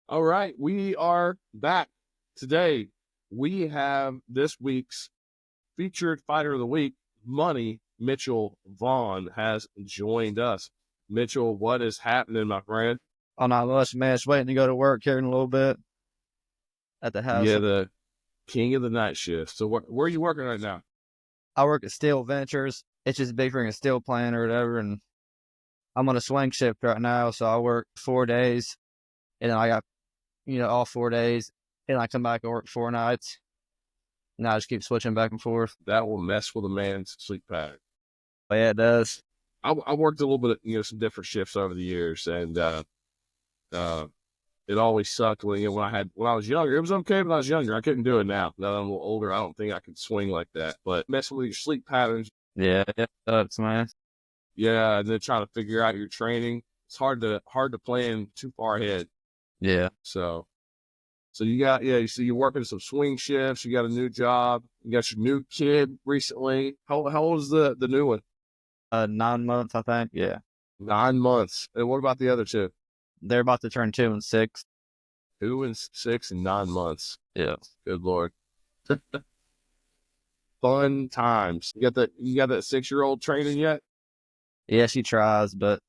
All right, we are back today. We have this week's featured fighter of the week, Money Mitchel Vaughn, has joined us. Mitchell, what is happening, my friend? Oh, not much, man. Just waiting to go to work here in a little bit at the house. Yeah, the king of the night shift. So, where are you working right now? I work at Steel Ventures. It's just big for a steel plant or whatever, and I'm on a swing shift right now, so I work 4 days, and then I got all 4 days, and I come back and work 4 nights, and I just keep switching back and forth. That will mess with a man's sleep pattern. But yeah, it does. I worked a little bit, some different shifts over the years, and uh, it always sucked when I was younger. It was okay when I was younger. I couldn't do it now. Now that I'm a little older, I don't think I could swing like that. But messing with your sleep patterns, Yeah, it sucks, man. yeah, and then trying to figure out your training. It's hard to plan too far ahead. Yeah. So you got you see you're working some swing shifts. You got a new job. You got your new kid recently. How old is the new one? 9 months, I think. Yeah. 9 months. And what about the other two? They're about to turn 2 and 6. 2 and 6 and 9 months. Yeah. Good Lord. Fun times. You got that 6-year-old training yet? Yeah, she tries, but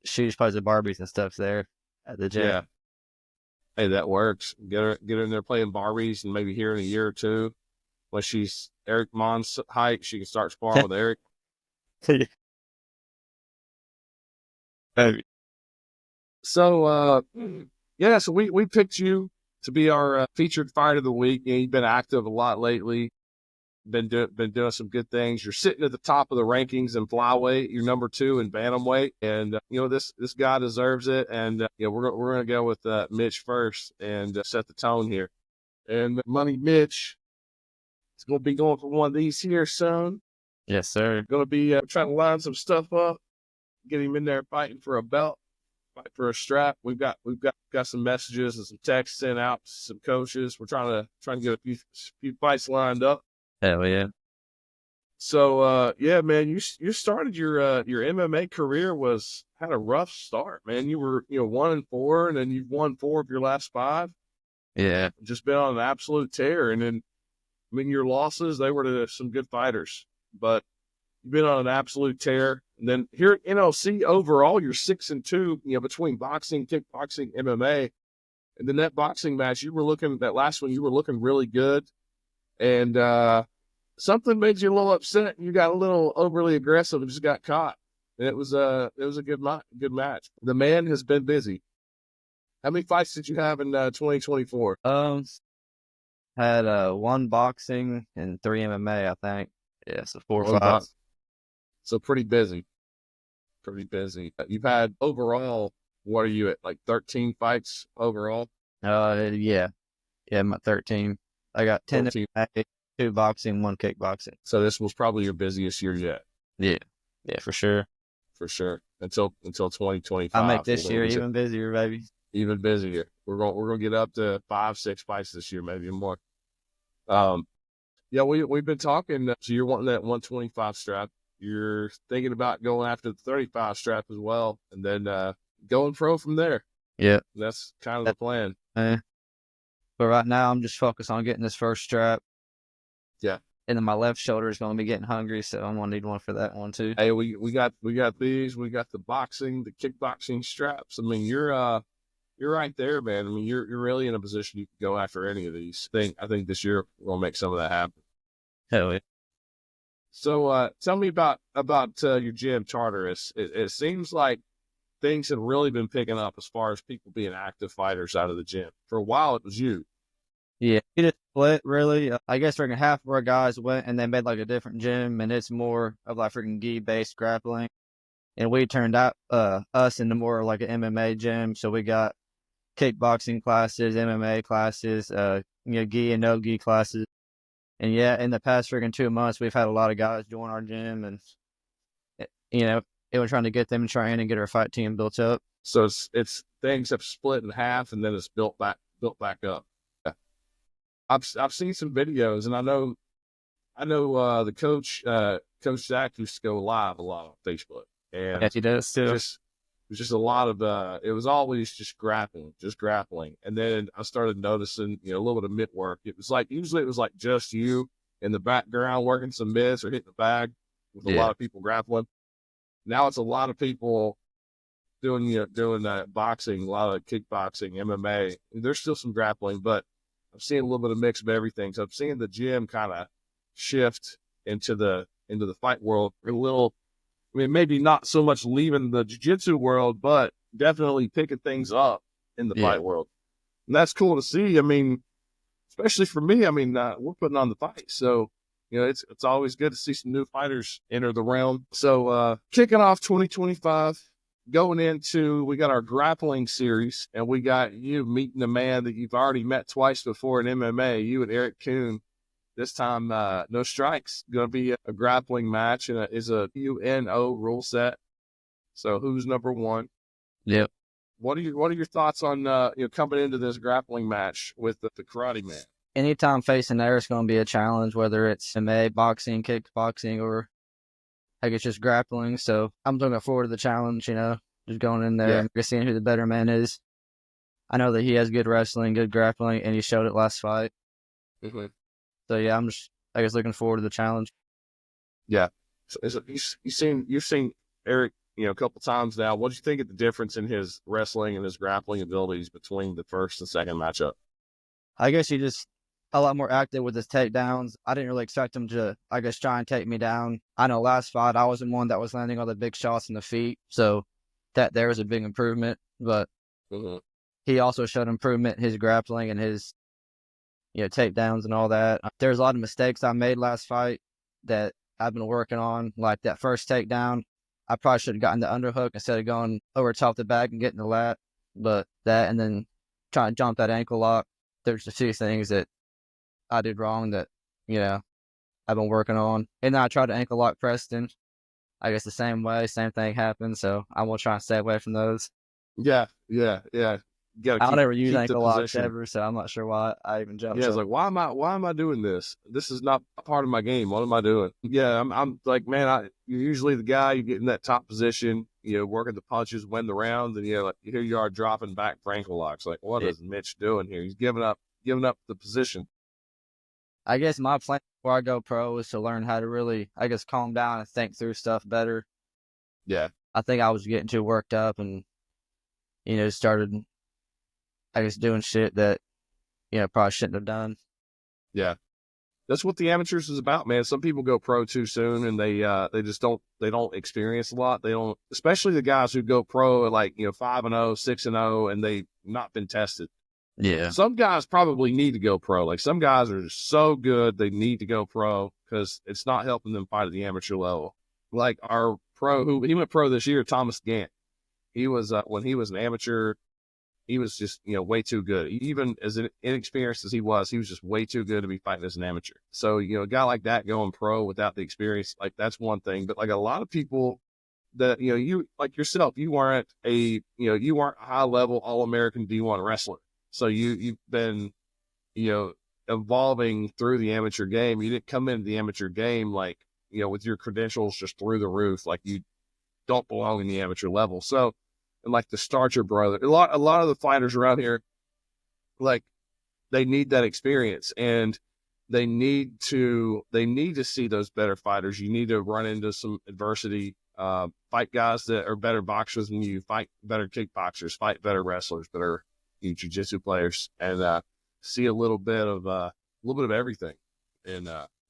she just plays with Barbies and stuff there at the gym. Yeah. Hey, that works. Get her in there playing Barbies, and maybe here in a year or two, when she's Eric Mon's height, she can start sparring with Eric. Maybe. So so we picked you to be our featured fight of the week. You've been active a lot lately. Been doing some good things. You're sitting at the top of the rankings in flyweight. You're number 2 in bantamweight, and this guy deserves it. And we're gonna go with Mitch first and set the tone here. And Money Mitch is gonna be going for one of these here soon. Yes, sir. Gonna be trying to line some stuff up, get him in there fighting for a belt, fight for a strap. We've got some messages and some texts sent out to some coaches. We're trying to get a few fights lined up. Hell yeah. So man, you started your MMA career had a rough start, man. You were 1-4, and then you've won 4 of your last 5. Yeah. Just been on an absolute tear. And then your losses, they were to some good fighters, but you've been on an absolute tear. And then here at NLC overall, you're 6-2, between boxing, kickboxing, MMA. And then that boxing match, that last one, you were looking really good. And something made you a little upset. You got a little overly aggressive and just got caught. And it was a good match. The man has been busy. How many fights did you have in 2024? Had 1 boxing and 3 MMA, I think. Yeah, so 4 One fights. So pretty busy. Pretty busy. You've had overall, what are you at, like 13 fights overall? Yeah. Yeah, I'm at 13. I got 10 MMA, 2 boxing, 1 kickboxing. So this was probably your busiest year yet. Yeah. Yeah, for sure. For sure. Until 2025. I'll make this year even busier, baby. Even busier. We're gonna get up to 5-6 fights this year, maybe more. We've been talking. So you're wanting that 125 strap. You're thinking about going after the 35 strap as well, and then going pro from there. Yeah, that's kind of the plan. But right now, I'm just focused on getting this first strap. Yeah. And then my left shoulder is going to be getting hungry, so I'm going to need one for that one too. Hey, we got these. We got the boxing, the kickboxing straps. I mean, you're right there, man. I mean, you're really in a position you can go after any of these. I think this year we're gonna make some of that happen. Hell yeah. So tell me about your gym, Tartarus. It seems like things have really been picking up as far as people being active fighters out of the gym. For a while, it was you. Yeah, we just split, really. I guess freaking half of our guys went and they made like a different gym, and it's more of like freaking gi-based grappling. And we turned out us into more like an MMA gym. So we got kickboxing classes, MMA classes, gi and no gi classes. And yeah, in the past freaking 2 months, we've had a lot of guys join our gym, and we're trying to get them trained and get our fight team built up. So it's things have split in half, and then it's built back up. Yeah. I've seen some videos, and I know the coach Zach used to go live a lot on Facebook, and yes, he does too. was just a lot of it was always just grappling. And then I started noticing, a little bit of mitt work. It was like usually it was like just you in the background working some mitts or hitting the bag with a lot of people grappling. Now it's a lot of people doing boxing, a lot of kickboxing, MMA. There's still some grappling, but I'm seeing a little bit of mix of everything. So I'm seeing the gym kind of shift into the fight world a little. I mean, maybe not so much leaving the jiu-jitsu world, but definitely picking things up in the fight world. And that's cool to see. I mean, especially for me, I mean, we're putting on the fight. So, it's always good to see some new fighters enter the realm. So, kicking off 2025, going into, we got our grappling series, and we got you meeting a man that you've already met twice before in MMA, you and Eric Kuhn. This time, no strikes. Going to be a grappling match, and is a UNO rule set. So who's number one? Yep. What are your thoughts on coming into this grappling match with the Karate Man? Anytime facing there, it's going to be a challenge, whether it's MMA, boxing, kickboxing, or I guess just grappling. So I'm looking forward to the challenge. Just going in there and seeing who the better man is. I know that he has good wrestling, good grappling, and he showed it last fight. Mm-hmm. So yeah, I'm just, I guess, looking forward to the challenge. Yeah. So you've seen Eric, a couple times now. What do you think of the difference in his wrestling and his grappling abilities between the first and second matchup? I guess he just a lot more active with his takedowns. I didn't really expect him to, I guess, try and take me down. I know last fight I wasn't one that was landing all the big shots in the feet, so that there was a big improvement. But he also showed improvement in his grappling and his takedowns and all that. There's a lot of mistakes I made last fight that I've been working on. Like that first takedown, I probably should have gotten the underhook instead of going over top the back and getting the lat. But that, and then trying to jump that ankle lock, there's a few things that I did wrong that, I've been working on. And then I tried to ankle lock Preston. I guess the same way, same thing happened. So I will try and stay away from those. Yeah. I'll never use ankle locks ever, so I'm not sure why I even jumped. Yeah, it's like, why am I doing this? This is not a part of my game. What am I doing? Yeah, I'm like, man, you're usually the guy, you get in that top position, working the punches, win the round, and here you are dropping back for ankle locks. Like, what is Mitch doing here? He's giving up the position. I guess my plan before I go pro is to learn how to really, I guess, calm down and think through stuff better. Yeah. I think I was getting too worked up and, started, I guess, doing shit that, probably shouldn't have done. Yeah. That's what the amateurs is about, man. Some people go pro too soon and they just don't experience a lot. They don't, especially the guys who go pro at 5-0, 6-0, and they've not been tested. Yeah. Some guys probably need to go pro. Like some guys are so good they need to go pro because it's not helping them fight at the amateur level. Like our pro he went pro this year, Thomas Gant. He was when he was an amateur, he was just, way too good. Even as inexperienced as he was just way too good to be fighting as an amateur. So, a guy like that going pro without the experience, like that's one thing. But like a lot of people that, you like yourself, you weren't a high level All-American D1 wrestler. So you've been, evolving through the amateur game. You didn't come into the amateur game with your credentials just through the roof. Like you don't belong in the amateur level. So, and like the Starcher brother, a lot of the fighters around here, like they need that experience and they need to see those better fighters. You need to run into some adversity, fight guys that are better boxers than you, fight better kickboxers, fight better wrestlers, better jiu-jitsu players, and see a little bit of everything. And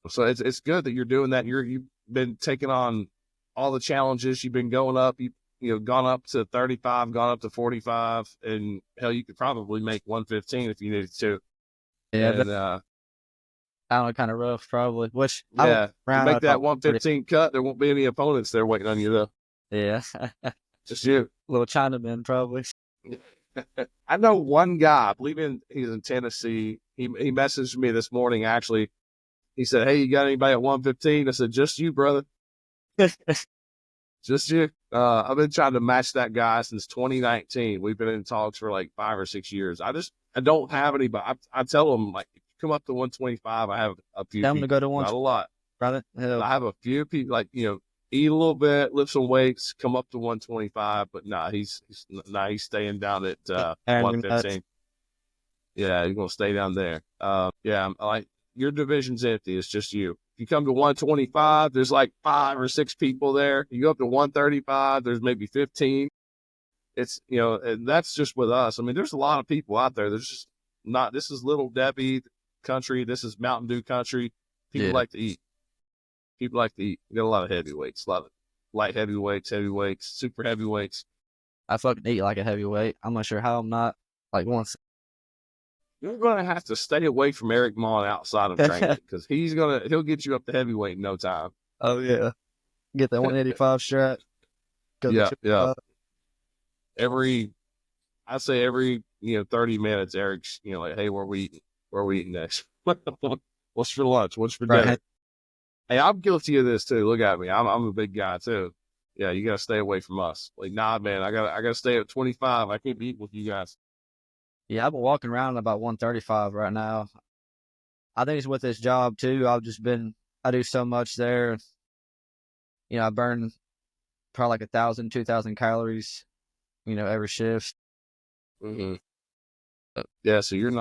so it's good that you're doing that. You've been taking on all the challenges. You've been going up. You've gone up to 35, gone up to 45, and hell, you could probably make 115 if you needed to. Yeah, and I don't know, kind of rough, probably. Which to make that 115 cut, there won't be any opponents there waiting on you though. Yeah, just you, little Chinaman, probably. I know one guy. I believe he's in Tennessee. He messaged me this morning. Actually, he said, "Hey, you got anybody at 115?" I said, "Just you, brother." Just you. I've been trying to match that guy since 2019. We've been in talks for like 5 or 6 years. I don't have anybody. I tell them, like, if you come up to 125, I have a few Tell them people. to go to Not a lot. Brother. I have a few people, like, eat a little bit, lift some weights, come up to 125. But he's staying down at And 115. Yeah, he's gonna stay down there. Yeah, I like your division's empty. It's just you. If you come to 125, there's like 5 or 6 people there. You go up to 135, there's maybe 15. It's and that's just with us. I mean, there's a lot of people out there. There's just not. This is Little Debbie country. This is Mountain Dew country. People like to eat. People like to eat. You got a lot of heavyweights, a lot of light heavyweights, super heavyweights. I fucking eat like a heavyweight. I'm not sure how I'm not like once. You're gonna have to stay away from Eric Mon outside of training because he'll get you up to heavyweight in no time. Oh yeah, get that 185 strap. Yeah. I'd say every 30 minutes, Eric's like, hey, where we eating next? What's for lunch? What's for dinner? Right. Hey, I'm guilty of this too. Look at me. I'm a big guy too. Yeah, you gotta stay away from us. Like, nah, man, I gotta stay at 25. I can't be eating with you guys. Yeah, I've been walking around about 135 right now. I think it's with this job too. I do so much there. I burn probably like 1,000, 2,000 calories, every shift. Mm-hmm. Yeah, so you're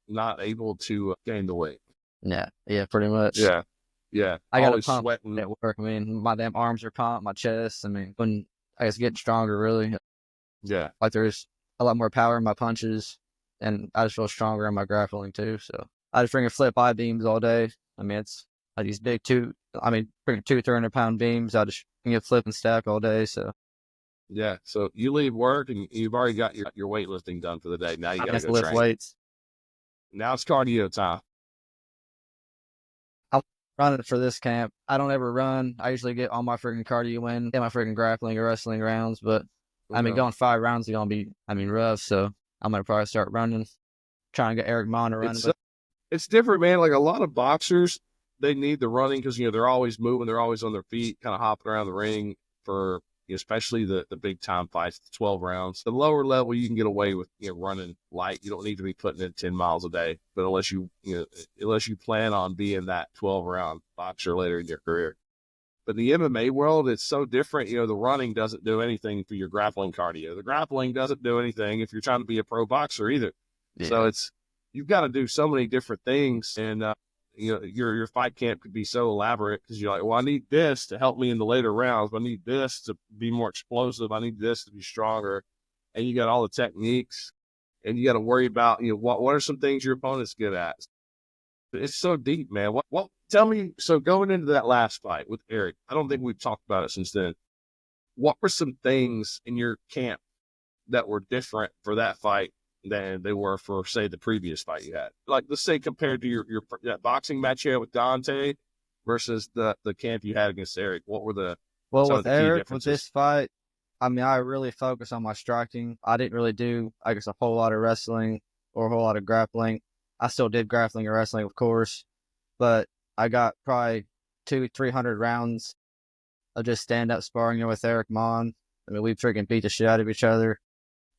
not able to gain the weight. Yeah, pretty much. Yeah. I got always to pump sweating at work. I mean, my damn arms are pumped, my chest. I mean, when I guess getting stronger, really. Yeah. Like there's a lot more power in my punches, and I just feel stronger in my grappling too. So I just bring flip I-beams all day. I mean, it's like these big bring 300-pound beams. I just flip and stack all day. So yeah. So you leave work and you've already got your weightlifting done for the day. Now you got to go lift train. weights. Now it's cardio time. I'm running for this camp. I don't ever run. I usually get all my freaking cardio in my freaking grappling or wrestling rounds, but I mean, going 5 rounds is going to be, rough. So I'm going to probably start running, trying to get Eric Mon to run. It's different, man. Like a lot of boxers, they need the running because, they're always moving. They're always on their feet, kind of hopping around the ring for, especially the big time fights, the 12 rounds. The lower level, you can get away with, running light. You don't need to be putting in 10 miles a day. But unless you plan on being that 12-round boxer later in your career. But in the MMA world, it's so different. The running doesn't do anything for your grappling cardio. The grappling doesn't do anything if you're trying to be a pro boxer either. Yeah. So you've got to do so many different things. And, your fight camp could be so elaborate because you're like, well, I need this to help me in the later rounds. I need this to be more explosive. I need this to be stronger. And you got all the techniques and you got to worry about, what are some things your opponent's good at? It's so deep, man. What tell me, so going into that last fight with Eric, I don't think we've talked about it since then. What were some things in your camp that were different for that fight than they were for, say, the previous fight you had? Like, let's say compared to your that boxing match you had with Dante versus the camp you had against Eric. What were with Eric, with this fight, I mean, I really focused on my striking. I didn't really do, I guess, a whole lot of wrestling or a whole lot of grappling. I still did grappling and wrestling, of course, but I got probably 200-300 rounds of just stand-up sparring with Eric Mon. I mean, we freaking beat the shit out of each other.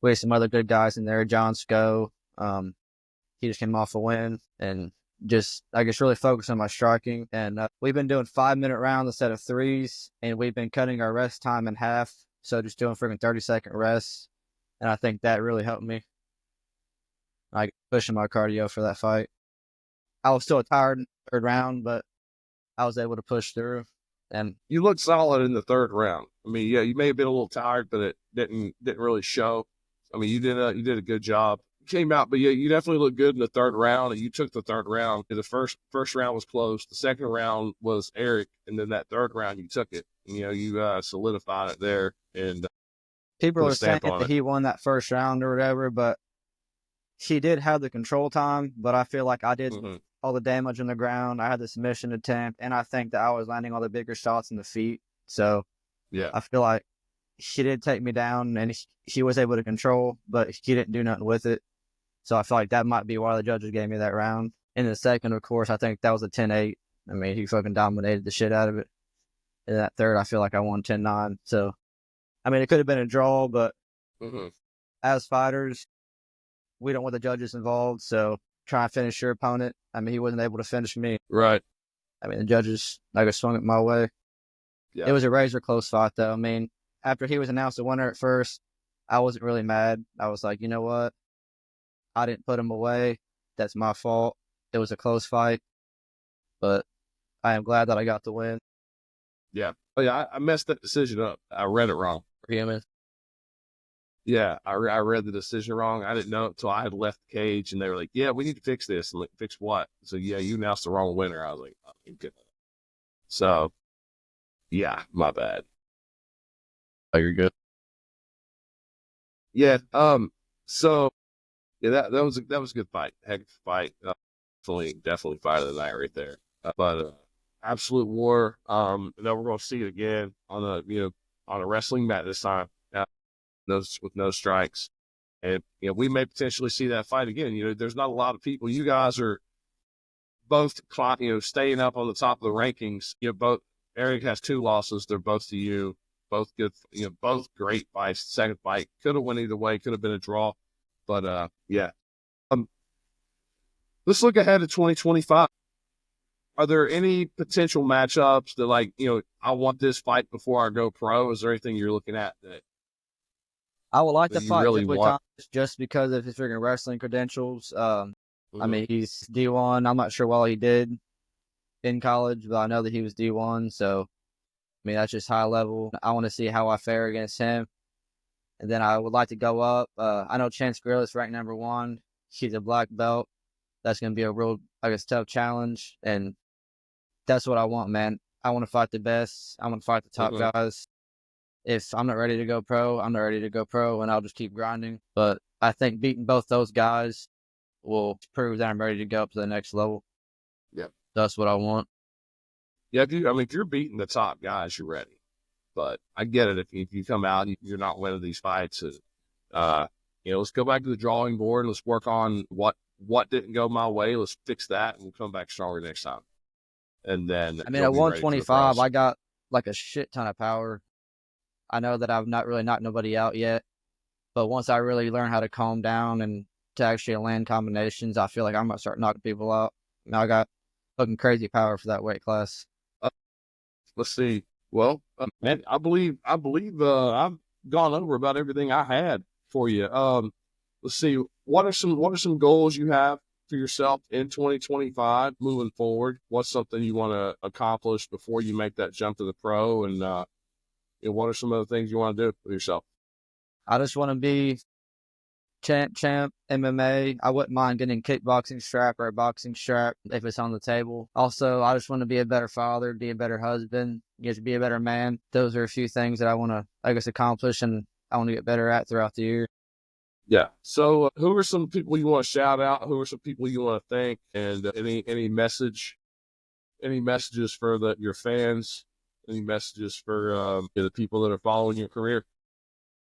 We had some other good guys in there, John Sco. He just came off a win, and just, I guess, really focused on my striking. And we've been doing 5-minute rounds instead of 3s, and we've been cutting our rest time in half, so just doing freaking 30-second rests. And I think that really helped me. Like pushing my cardio for that fight. I was still tired in the 3rd round, but I was able to push through. And you looked solid in the 3rd round. I mean, yeah, you may have been a little tired, but it didn't really show. I mean, you did a good job. You came out, but yeah, you definitely looked good in the 3rd round. And you took the 3rd round. The first round was close. The 2nd round was Eric, and then that 3rd round you took it. You solidified it there. And people are saying that he won that 1st round or whatever, but he did have the control time, but I feel like I did all the damage on the ground. I had the submission attempt, and I think that I was landing all the bigger shots in the feet. So yeah, I feel like he did take me down, and he was able to control, but he didn't do nothing with it. So I feel like that might be why the judges gave me that round. In the 2nd, of course, I think that was a 10-8. I mean, he fucking dominated the shit out of it. In that 3rd, I feel like I won 10-9. So, I mean, it could have been a draw, but as fighters, we don't want the judges involved, so try and finish your opponent. I mean, he wasn't able to finish me. Right. I mean, the judges, swung it my way. It Yeah. was a razor close fight, though. I mean, after he was announced the winner at first, I wasn't really mad. I was like, you know what? I didn't put him away. That's my fault. It was a close fight, but I am glad that I got the win. Yeah. Oh, yeah. I messed that decision up. I read it wrong. For him. Yeah. I read the decision wrong. I didn't know it until I had left the cage and they were like, yeah, we need to fix this. And like, fix what? So, yeah, you announced the wrong winner. I was like, oh, okay. So, yeah, my bad. Oh, you're good. Yeah. So, yeah, that was a good fight. Heck of a fight. Definitely fight of the night right there. But absolute war. Now we're going to see it again on a wrestling mat this time. With no strikes, and we may potentially see that fight again. There's not a lot of people. You guys are both staying up on the top of the rankings. Both Eric has 2 losses. They're both to you. Both good. Both great fights. Second fight could have went either way. Could have been a draw, but yeah. Um, let's look ahead to 2025. Are there any potential matchups that I want this fight before I go pro? Is there anything you're looking at that I would like to you fight really Joey want? Thomas just because of his freaking wrestling credentials. I Mm-hmm. mean, he's D1. I'm not sure what he did in college, but I know that he was D1. So, I mean, that's just high level. I want to see how I fare against him. And then I would like to go up. I know Chance Grillis ranked #1. He's a black belt. That's going to be a real, I guess, tough challenge. And that's what I want, man. I want to fight the best. I want to fight the top Mm-hmm. guys. If I'm not ready to go pro, I'm not ready to go pro, and I'll just keep grinding. But I think beating both those guys will prove that I'm ready to go up to the next level. Yeah. That's what I want. Yeah, if you're beating the top guys, you're ready. But I get it if you come out and you're not winning these fights. Uh, let's go back to the drawing board. Let's work on what didn't go my way. Let's fix that, and we'll come back stronger next time. And then I mean, you'll at be ready for the 125, pros. I got like a shit ton of power. I know that I've not really knocked nobody out yet, but once I really learn how to calm down and to actually land combinations, I feel like I'm gonna start knocking people out. Now I got fucking crazy power for that weight class. Uh, let's see. Well, man, I believe I've gone over about everything I had for you. Let's see. What are some goals you have for yourself in 2025 moving forward? What's something you want to accomplish before you make that jump to the pro? And what are some of the things you want to do with yourself? I just want to be champ MMA. I wouldn't mind getting a kickboxing strap or a boxing strap if it's on the table. Also, I just want to be a better father, be a better husband, just be a better man. Those are a few things that I want to, I guess, accomplish and I want to get better at throughout the year. Yeah. So, who are some people you want to shout out? Who are some people you want to thank? And any messages for your fans? Any messages for the people that are following your career?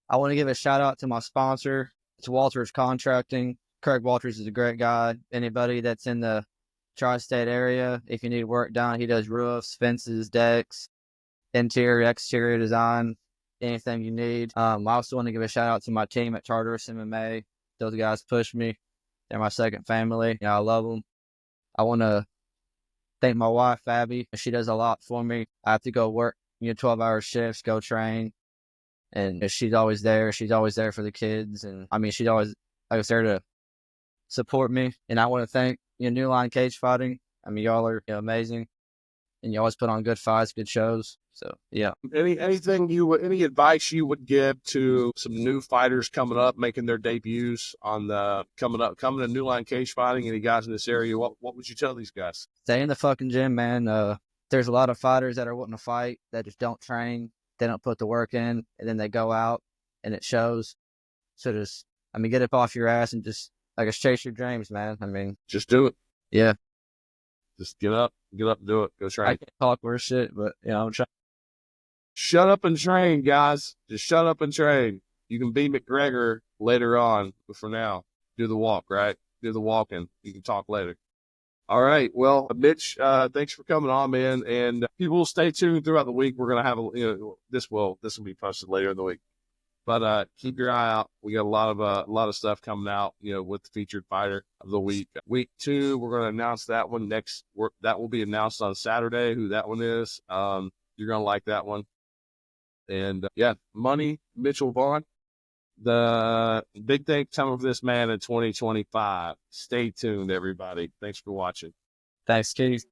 I want to give a shout out to my sponsor. It's Walters Contracting. Craig Walters is a great guy. Anybody that's in the tri-state area, if you need work done, he does roofs, fences, decks, interior, exterior design, anything you need. I also want to give a shout out to my team at Tartarus MMA. Those guys push me. They're my second family. I love them. I want to thank my wife, Abby. She does a lot for me. I have to go work, 12-hour shifts, go train. And she's always there. She's always there for the kids. And I mean, she's always, like, there to support me. And I want to thank, New Line Cagefighting. I mean, y'all are amazing. And you always put on good fights, good shows. So, yeah. Any advice you would give to some new fighters coming up, making their debuts on the coming to New Line Cage Fighting? Any guys in this area? What would you tell these guys? Stay in the fucking gym, man. There's a lot of fighters that are wanting to fight that just don't train. They don't put the work in, and then they go out, and it shows. So just, I mean, get up off your ass and just, chase your dreams, man. I mean, Just do it. yeah. Just get up, and do it. Go I train. can't talk worse shit, but, I'm trying. Shut up and train, guys. Just shut up and train. You can be McGregor later on, but for now, do the walk, right? Do the walking. You can talk later. All right. Well, Mitch, thanks for coming on, man. And people will stay tuned throughout the week. We're gonna have this will be posted later in the week. But keep your eye out. We got a lot of stuff coming out, with the featured fighter of the week. Week 2, we're gonna announce that one next. That will be announced on Saturday. Who that one is. You're gonna like that one. And yeah, money, Mitchell Vaughn. The big thing coming for this man in 2025. Stay tuned, everybody. Thanks for watching. Thanks, Keith.